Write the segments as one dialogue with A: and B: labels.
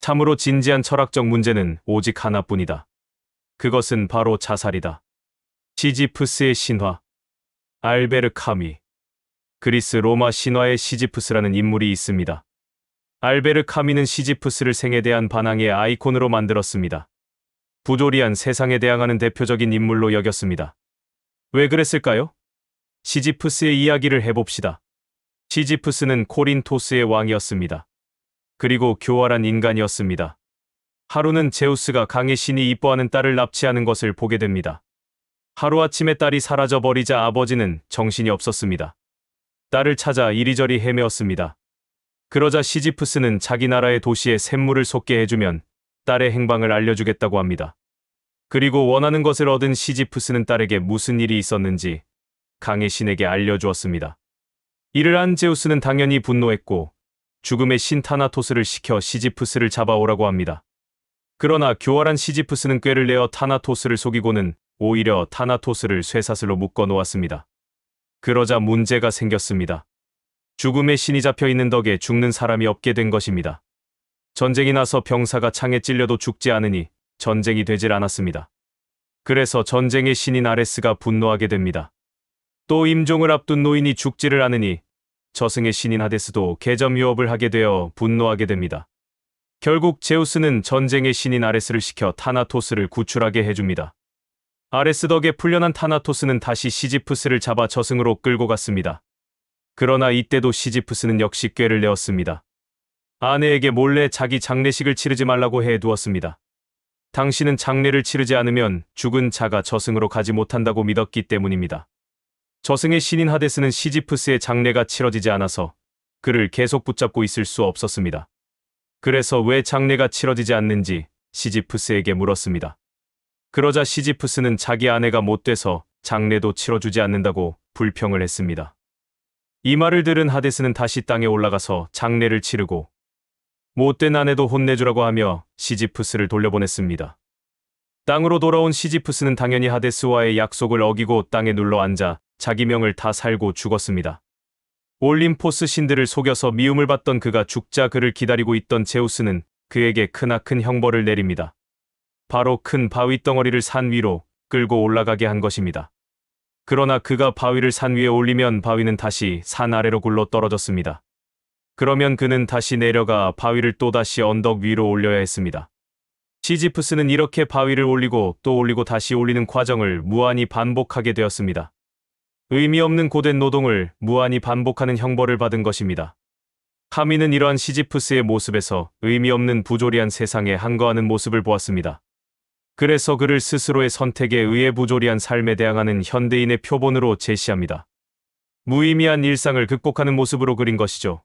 A: 참으로 진지한 철학적 문제는 오직 하나뿐이다. 그것은 바로 자살이다. 시지프스의 신화. 알베르 카미. 그리스 로마 신화에 시지프스라는 인물이 있습니다. 알베르 카미는 시지프스를 생에 대한 반항의 아이콘으로 만들었습니다. 부조리한 세상에 대항하는 대표적인 인물로 여겼습니다. 왜 그랬을까요? 시지프스의 이야기를 해봅시다. 시지프스는 코린토스의 왕이었습니다. 그리고 교활한 인간이었습니다. 하루는 제우스가 강의 신이 이뻐하는 딸을 납치하는 것을 보게 됩니다. 하루아침에 딸이 사라져버리자 아버지는 정신이 없었습니다. 딸을 찾아 이리저리 헤매었습니다. 그러자 시지프스는 자기 나라의 도시에 샘물을 솟게 해주면 딸의 행방을 알려주겠다고 합니다. 그리고 원하는 것을 얻은 시지프스는 딸에게 무슨 일이 있었는지 강의 신에게 알려주었습니다. 이를 안 제우스는 당연히 분노했고 죽음의 신 타나토스를 시켜 시지프스를 잡아오라고 합니다. 그러나 교활한 시지프스는 꾀를 내어 타나토스를 속이고는 오히려 타나토스를 쇠사슬로 묶어 놓았습니다. 그러자 문제가 생겼습니다. 죽음의 신이 잡혀 있는 덕에 죽는 사람이 없게 된 것입니다. 전쟁이 나서 병사가 창에 찔려도 죽지 않으니 전쟁이 되질 않았습니다. 그래서 전쟁의 신인 아레스가 분노하게 됩니다. 또 임종을 앞둔 노인이 죽지를 않으니 저승의 신인 하데스도 개점 유업을 하게 되어 분노하게 됩니다. 결국 제우스는 전쟁의 신인 아레스를 시켜 타나토스를 구출하게 해줍니다. 아레스 덕에 풀려난 타나토스는 다시 시지프스를 잡아 저승으로 끌고 갔습니다. 그러나 이때도 시지프스는 역시 꾀를 내었습니다. 아내에게 몰래 자기 장례식을 치르지 말라고 해두었습니다. 당신은 장례를 치르지 않으면 죽은 자가 저승으로 가지 못한다고 믿었기 때문입니다. 저승의 신인 하데스는 시지프스의 장례가 치러지지 않아서 그를 계속 붙잡고 있을 수 없었습니다. 그래서 왜 장례가 치러지지 않는지 시지프스에게 물었습니다. 그러자 시지프스는 자기 아내가 못돼서 장례도 치러주지 않는다고 불평을 했습니다. 이 말을 들은 하데스는 다시 땅에 올라가서 장례를 치르고 못된 아내도 혼내주라고 하며 시지프스를 돌려보냈습니다. 땅으로 돌아온 시지프스는 당연히 하데스와의 약속을 어기고 땅에 눌러 앉아 자기 명을 다 살고 죽었습니다. 올림포스 신들을 속여서 미움을 받던 그가 죽자 그를 기다리고 있던 제우스는 그에게 크나큰 형벌을 내립니다. 바로 큰 바위 덩어리를 산 위로 끌고 올라가게 한 것입니다. 그러나 그가 바위를 산 위에 올리면 바위는 다시 산 아래로 굴러 떨어졌습니다. 그러면 그는 다시 내려가 바위를 또다시 언덕 위로 올려야 했습니다. 시지프스는 이렇게 바위를 올리고 또 올리고 다시 올리는 과정을 무한히 반복하게 되었습니다. 의미 없는 고된 노동을 무한히 반복하는 형벌을 받은 것입니다. 카미는 이러한 시지프스의 모습에서 의미 없는 부조리한 세상에 한거하는 모습을 보았습니다. 그래서 그를 스스로의 선택에 의해 부조리한 삶에 대항하는 현대인의 표본으로 제시합니다. 무의미한 일상을 극복하는 모습으로 그린 것이죠.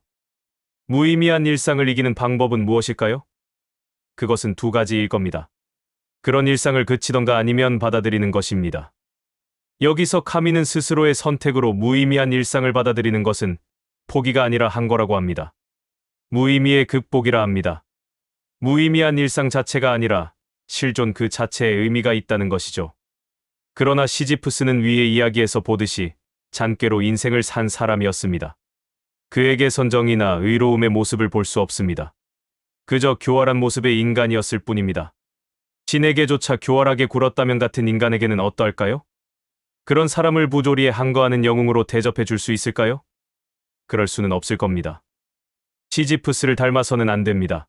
A: 무의미한 일상을 이기는 방법은 무엇일까요? 그것은 두 가지일 겁니다. 그런 일상을 그치던가 아니면 받아들이는 것입니다. 여기서 카미는 스스로의 선택으로 무의미한 일상을 받아들이는 것은 포기가 아니라 한 거라고 합니다. 무의미의 극복이라 합니다. 무의미한 일상 자체가 아니라 실존 그 자체에 의미가 있다는 것이죠. 그러나 시지프스는 위의 이야기에서 보듯이 잔꾀로 인생을 산 사람이었습니다. 그에게 선정이나 의로움의 모습을 볼 수 없습니다. 그저 교활한 모습의 인간이었을 뿐입니다. 신에게조차 교활하게 굴었다면 같은 인간에게는 어떨까요? 그런 사람을 부조리에 한거하는 영웅으로 대접해 줄 수 있을까요? 그럴 수는 없을 겁니다. 시지프스를 닮아서는 안 됩니다.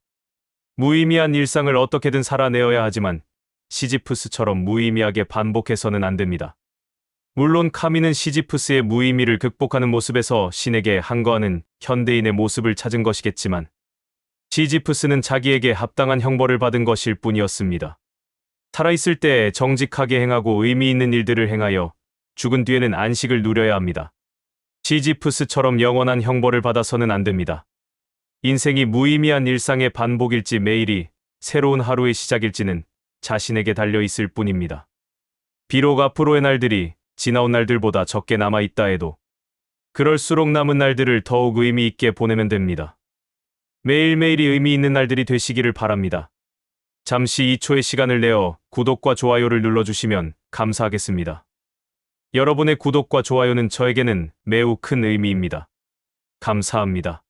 A: 무의미한 일상을 어떻게든 살아내어야 하지만 시지프스처럼 무의미하게 반복해서는 안 됩니다. 물론 카미는 시지프스의 무의미를 극복하는 모습에서 신에게 한거하는 현대인의 모습을 찾은 것이겠지만 시지프스는 자기에게 합당한 형벌을 받은 것일 뿐이었습니다. 살아있을 때 정직하게 행하고 의미 있는 일들을 행하여 죽은 뒤에는 안식을 누려야 합니다. 시지프스처럼 영원한 형벌을 받아서는 안 됩니다. 인생이 무의미한 일상의 반복일지 매일이 새로운 하루의 시작일지는 자신에게 달려 있을 뿐입니다. 비록 앞으로의 날들이 지나온 날들보다 적게 남아있다 해도 그럴수록 남은 날들을 더욱 의미 있게 보내면 됩니다. 매일매일이 의미 있는 날들이 되시기를 바랍니다. 잠시 2초의 시간을 내어 구독과 좋아요를 눌러주시면 감사하겠습니다. 여러분의 구독과 좋아요는 저에게는 매우 큰 의미입니다. 감사합니다.